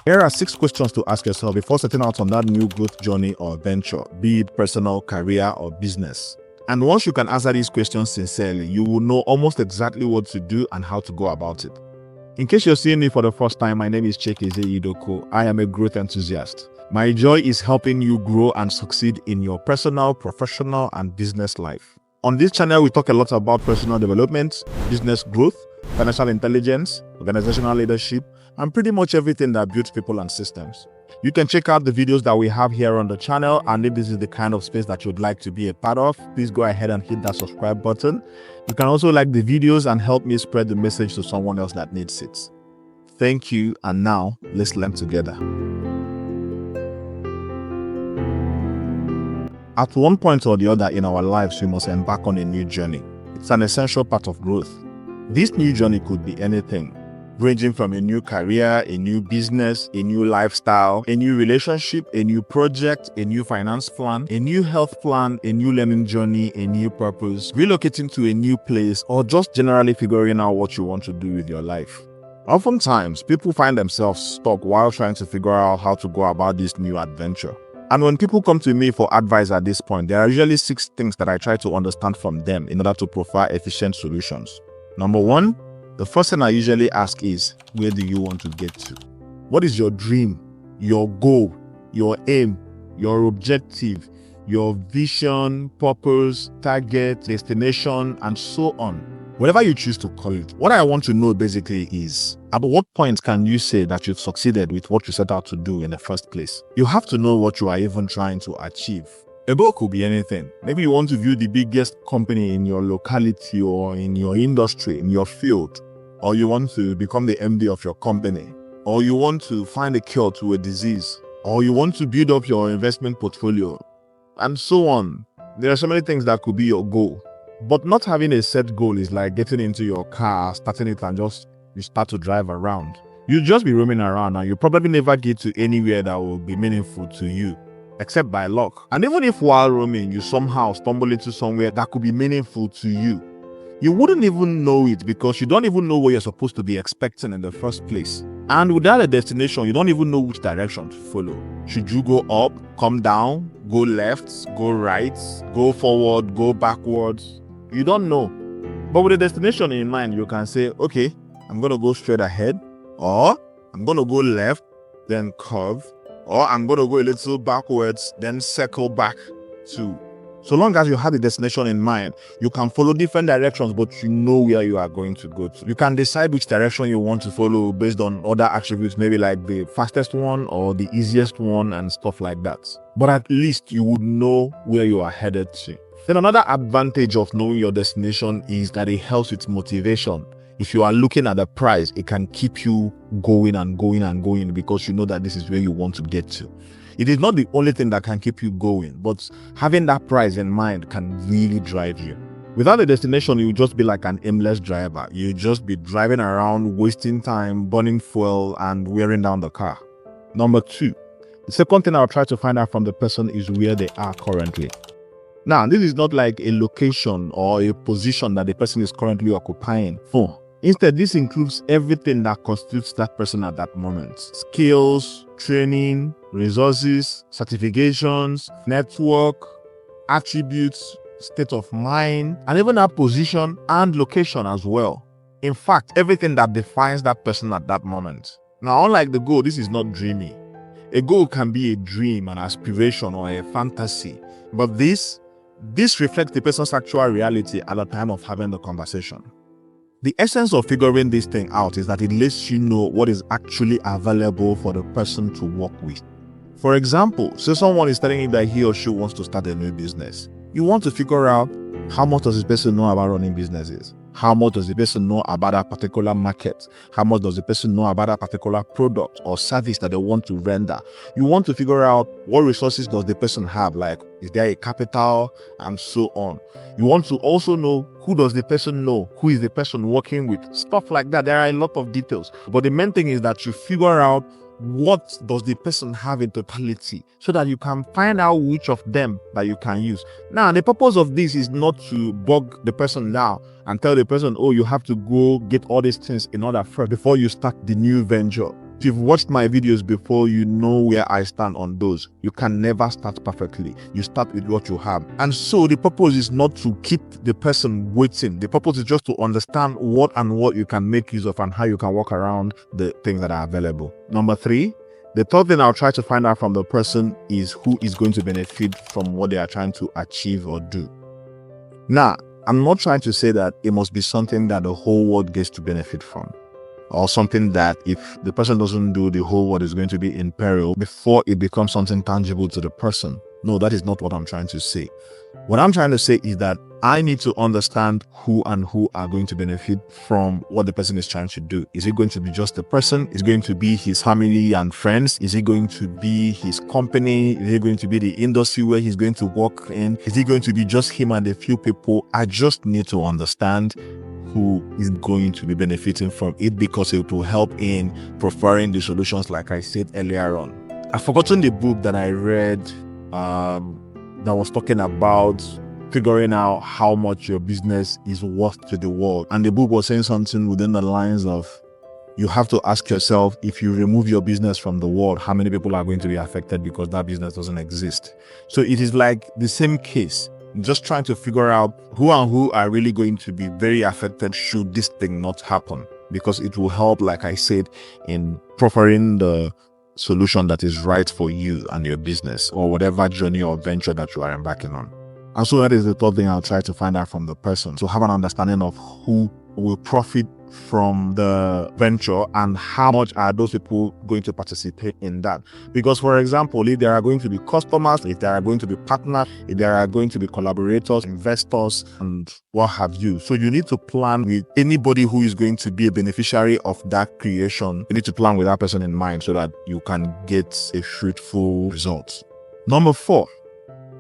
Here are 6 questions to ask yourself before setting out on that new growth journey or venture, be it personal, career, or business. And once you can answer these questions sincerely, you will know almost exactly what to do and how to go about it. In case you're seeing me for the first time, my name is Chiekeze Idoko. I am a growth enthusiast. My joy is helping you grow and succeed in your personal, professional, and business life. On this channel, we talk a lot about personal development, business growth, financial intelligence, organizational leadership, and pretty much everything that builds people and systems. You can check out the videos that we have here on the channel, and if this is the kind of space that you'd like to be a part of, please go ahead and hit that subscribe button. You can also like the videos and help me spread the message to someone else that needs it. Thank you, and now let's learn together. At one point or the other in our lives, we must embark on a new journey. It's an essential part of growth. This new journey could be anything, ranging from a new career, a new business, a new lifestyle, a new relationship, a new project, a new finance plan, a new health plan, a new learning journey, a new purpose, relocating to a new place, or just generally figuring out what you want to do with your life. Oftentimes, people find themselves stuck while trying to figure out how to go about this new adventure. And when people come to me for advice at this point, there are usually 6 things that I try to understand from them in order to provide efficient solutions. Number 1, the first thing I usually ask is, where do you want to get to? What is your dream, your goal, your aim, your objective, your vision, purpose, target, destination, and so on? Whatever you choose to call it. What I want to know basically is, at what point can you say that you've succeeded with what you set out to do in the first place? You have to know what you are even trying to achieve. A goal could be anything. Maybe you want to view the biggest company in your locality or in your industry, in your field. Or you want to become the MD of your company. Or you want to find a cure to a disease. Or you want to build up your investment portfolio. And so on. There are so many things that could be your goal. But not having a set goal is like getting into your car, starting it, and you start to drive around. You'll just be roaming around and you probably never get to anywhere that will be meaningful to you, except by luck. And even if while roaming, you somehow stumble into somewhere that could be meaningful to you, you wouldn't even know it because you don't even know what you're supposed to be expecting in the first place. And without a destination, you don't even know which direction to follow. Should you go up, come down, go left, go right, go forward, go backwards? You don't know. But with a destination in mind, you can say, okay, I'm going to go straight ahead, or I'm going to go left, then curve, or I'm going to go a little backwards, then circle back to. So long as you have the destination in mind, you can follow different directions, but you know where you are going to go to. You can decide which direction you want to follow based on other attributes, maybe like the fastest one or the easiest one and stuff like that. But at least you would know where you are headed to. Then another advantage of knowing your destination is that it helps with motivation. If you are looking at the prize, it can keep you going and going and going because you know that this is where you want to get to. It is not the only thing that can keep you going, but having that prize in mind can really drive you. Without a destination, you will just be like an aimless driver. You'll just be driving around, wasting time, burning fuel, and wearing down the car. Number 2, the second thing I'll try to find out from the person is where they are currently. Now, this is not like a location or a position that the person is currently occupying. Instead, this includes everything that constitutes that person at that moment. Skills, training, resources, certifications, network, attributes, state of mind, and even our position and location as well. In fact, everything that defines that person at that moment. Now, unlike the goal, this is not dreamy. A goal can be a dream, an aspiration, or a fantasy. But this reflects the person's actual reality at the time of having the conversation. The essence of figuring this thing out is that it lets you know what is actually available for the person to work with. For example, say someone is telling you that he or she wants to start a new business. You want to figure out how much does this person know about running businesses? How much does the person know about a particular market? How much does the person know about a particular product or service that they want to render? You want to figure out what resources does the person have, like is there a capital and so on. You want to also know who does the person know, who is the person working with, stuff like that. There are a lot of details. But the main thing is that you figure out what does the person have in totality so that you can find out which of them that you can use. Now, the purpose of this is not to bog the person down and tell the person, oh, you have to go get all these things in order first before you start the new venture. If you've watched my videos before, you know where I stand on those. You can never start perfectly. You start with what you have. And so the purpose is not to keep the person waiting. The purpose is just to understand what you can make use of and how you can work around the things that are available. Number 3, the third thing I'll try to find out from the person is who is going to benefit from what they are trying to achieve or do. Now, I'm not trying to say that it must be something that the whole world gets to benefit from, or something that if the person doesn't do, the whole world is going to be in peril before it becomes something tangible to the person. No, that is not what I'm trying to say. What I'm trying to say is that I need to understand who are going to benefit from what the person is trying to do. Is it going to be just the person? Is it going to be his family and friends? Is it going to be his company? Is it going to be the industry where he's going to work in? Is it going to be just him and a few people? I just need to understand who is going to be benefiting from it, because it will help in preferring the solutions, like I said earlier on. I've forgotten the book that I read that was talking about figuring out how much your business is worth to the world. And the book was saying something within the lines of, you have to ask yourself, if you remove your business from the world, how many people are going to be affected because that business doesn't exist? So it is like the same case, just trying to figure out who are really going to be very affected should this thing not happen, because it will help, like I said, in preferring the solution that is right for you and your business or whatever journey or venture that you are embarking on. And so that is the third thing I'll try to find out from the person, to have an understanding of who will profit from the venture and how much are those people going to participate in that. Because, for example, if there are going to be customers, if there are going to be partners, if there are going to be collaborators, investors, and what have you. So you need to plan with anybody who is going to be a beneficiary of that creation. You need to plan with that person in mind so that you can get a fruitful result. Number 4,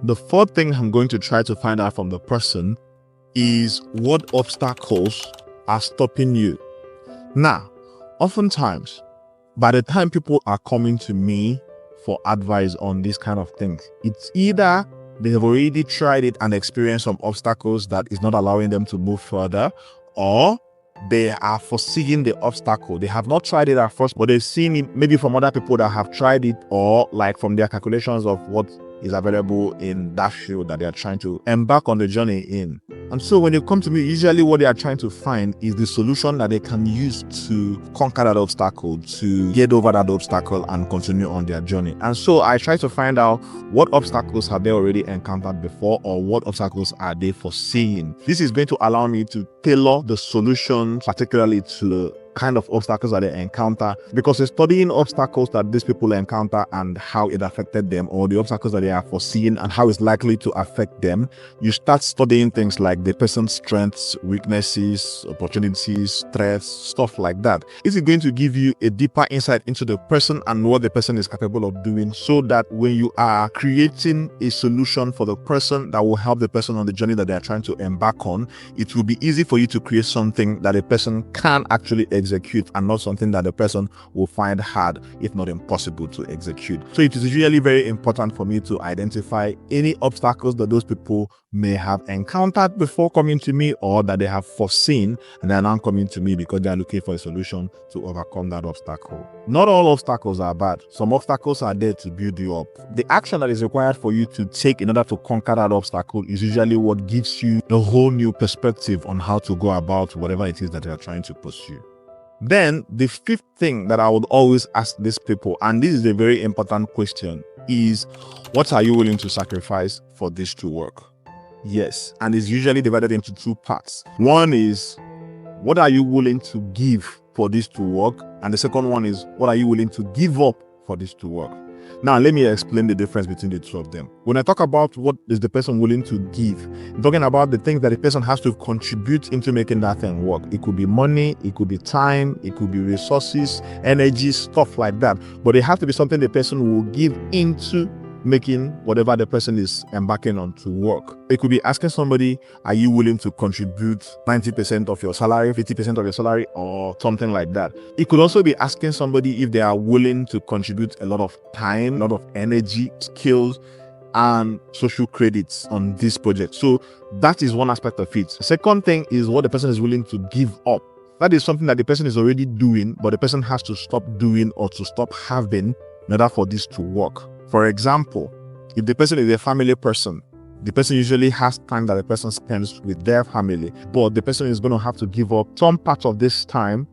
the fourth thing I'm going to try to find out from the person is what obstacles are stopping you. Now, oftentimes, by the time people are coming to me for advice on these kind of things, it's either they have already tried it and experienced some obstacles that is not allowing them to move further, or they are foreseeing the obstacle. They have not tried it at first, but they've seen it maybe from other people that have tried it, or like from their calculations of what is available in that field that they are trying to embark on the journey in. And so when they come to me, usually what they are trying to find is the solution that they can use to conquer that obstacle, to get over that obstacle and continue on their journey. And so I try to find out what obstacles have they already encountered before, or what obstacles are they foreseeing. This is going to allow me to tailor the solution particularly to the kind of obstacles that they encounter, because studying obstacles that these people encounter and how it affected them, or the obstacles that they are foreseeing and how it's likely to affect them, you start studying things like the person's strengths, weaknesses, opportunities, threats, stuff like that. Is it going to give you a deeper insight into the person and what the person is capable of doing, so that when you are creating a solution for the person that will help the person on the journey that they are trying to embark on, it will be easy for you to create something that a person can actually execute, and not something that the person will find hard, if not impossible, to execute. So it is really very important for me to identify any obstacles that those people may have encountered before coming to me, or that they have foreseen and they are now coming to me because they are looking for a solution to overcome that obstacle. Not all obstacles are bad. Some obstacles are there to build you up. The action that is required for you to take in order to conquer that obstacle is usually what gives you a whole new perspective on how to go about whatever it is that you are trying to pursue. Then the fifth thing that I would always ask these people, and this is a very important question, is what are you willing to sacrifice for this to work? Yes, and it's usually divided into two parts. One is, what are you willing to give for this to work? And the second one is, what are you willing to give up for this to work? Now, let me explain the difference between the two of them. When I talk about what is the person willing to give, I'm talking about the things that the person has to contribute into making that thing work. It could be money, it could be time, it could be resources, energy, stuff like that. But it has to be something the person will give into making whatever the person is embarking on to work. It could be asking somebody, are you willing to contribute 90% of your salary, 50% of your salary, or something like that. It could also be asking somebody if they are willing to contribute a lot of time, a lot of energy, skills, and social credits on this project. So that is one aspect of it. The second thing is what the person is willing to give up. that is something that the person is already doing, but the person has to stop doing or to stop having in order for this to work. For example, if the person is a family person, the person usually has time that the person spends with their family, but the person is going to have to give up some part of this time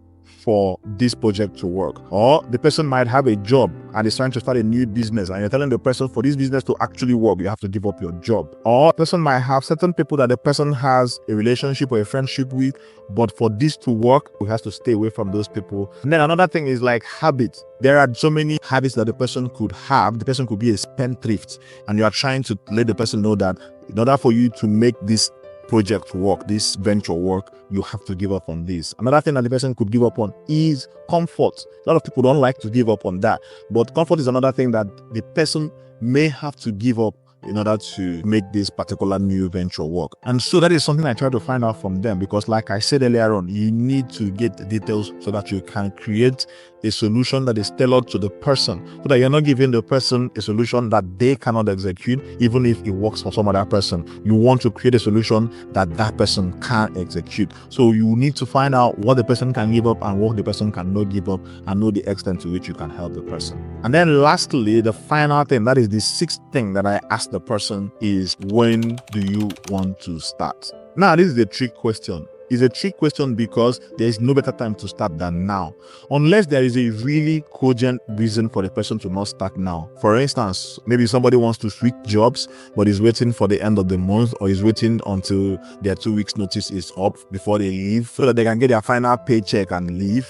for this project to work. Or the person might have a job and is trying to start a new business, and you're telling the person, for this business to actually work, you have to give up your job. Or the person might have certain people that the person has a relationship or a friendship with, but for this to work, we have to stay away from those people. And then another thing is like habits. There are so many habits that the person could have. The person could be a spendthrift, and you are trying to let the person know that in order for you to make this project work, this venture work, you have to give up on this. Another thing that the person could give up on is comfort. A lot of people don't like to give up on that, but comfort is another thing that the person may have to give up in order to make this particular new venture work. And so that is something I try to find out from them, because like I said earlier on, you need to get the details so that you can create a solution that is tailored to the person, so that you're not giving the person a solution that they cannot execute, even if it works for some other person. You want to create a solution that that person can execute. So you need to find out what the person can give up and what the person cannot give up, and know the extent to which you can help the person. And then lastly, the final thing, that is the sixth thing that I ask the person, is when do you want to start? Now, this is a trick question. It's a trick question because there is no better time to start than now, unless there is a really cogent reason for the person to not start now. For instance, maybe somebody wants to switch jobs, but is waiting for the end of the month, or is waiting until their 2 weeks notice is up before they leave, so that they can get their final paycheck and leave.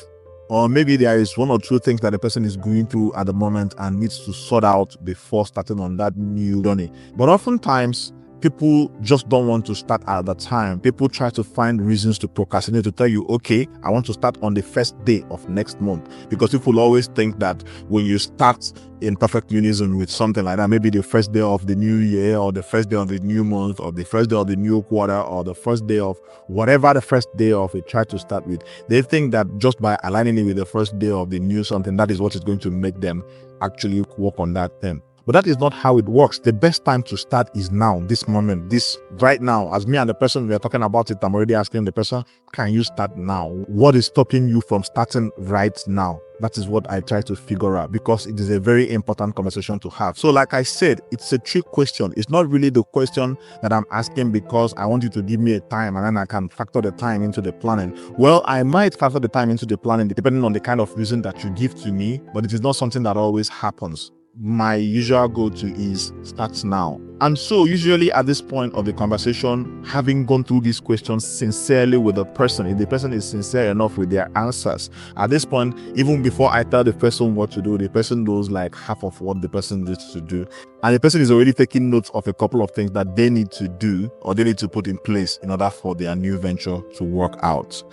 Or maybe there is one or two things that the person is going through at the moment and needs to sort out before starting on that new journey. But oftentimes, people just don't want to start at the time. People try to find reasons to procrastinate, to tell you, okay, I want to start on the first day of next month. Because people always think that when you start in perfect unison with something like that, maybe the first day of the new year, or the first day of the new month, or the first day of the new quarter, or the first day of whatever the first day of it try to start with, they think that just by aligning it with the first day of the new something, that is what is going to make them actually work on that thing. But that is not how it works. The best time to start is now, this moment, this right now. As me and the person we are talking about it, I'm already asking the person, can you start now? What is stopping you from starting right now? That is what I try to figure out, because it is a very important conversation to have. So like I said, it's a trick question. It's not really the question that I'm asking because I want you to give me a time and then I can factor the time into the planning. Well, I might factor the time into the planning depending on the kind of reason that you give to me, but it is not something that always happens. My usual go-to is start now. And so usually at this point of the conversation, having gone through these questions sincerely with the person, if the person is sincere enough with their answers, at this point, even before I tell the person what to do, the person knows like half of what the person needs to do. And the person is already taking notes of a couple of things that they need to do or they need to put in place in order for their new venture to work out.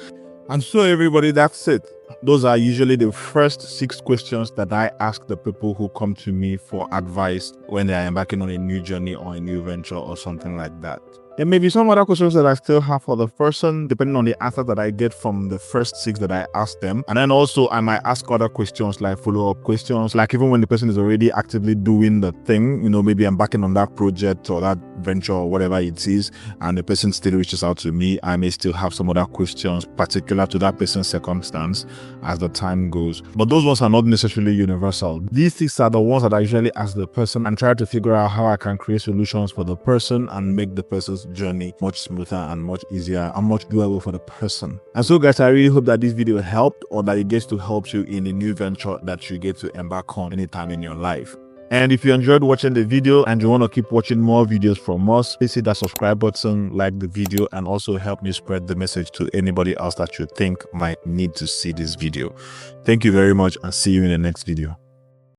And so everybody, that's it. Those are usually the first 6 questions that I ask the people who come to me for advice when they are embarking on a new journey or a new venture or something like that. There may be some other questions that I still have for the person, depending on the answer that I get from the first 6 that I asked them. And then also I might ask other questions, like follow-up questions, like even when the person is already actively doing the thing, you know, maybe embarking on that project or that venture or whatever it is, and the person still reaches out to me, I may still have some other questions particular to that person's circumstance as the time goes. But those ones are not necessarily universal. These 6 are the ones that I usually ask the person and try to figure out how I can create solutions for the person and make the person's journey much smoother and much easier and much doable for the person. And so guys, I really hope that this video helped, or that it gets to help you in a new venture that you get to embark on anytime in your life. And if you enjoyed watching the video and you want to keep watching more videos from us, please hit that subscribe button, like the video, and also help me spread the message to anybody else that you think might need to see this video. Thank you very much, and see you in the next video.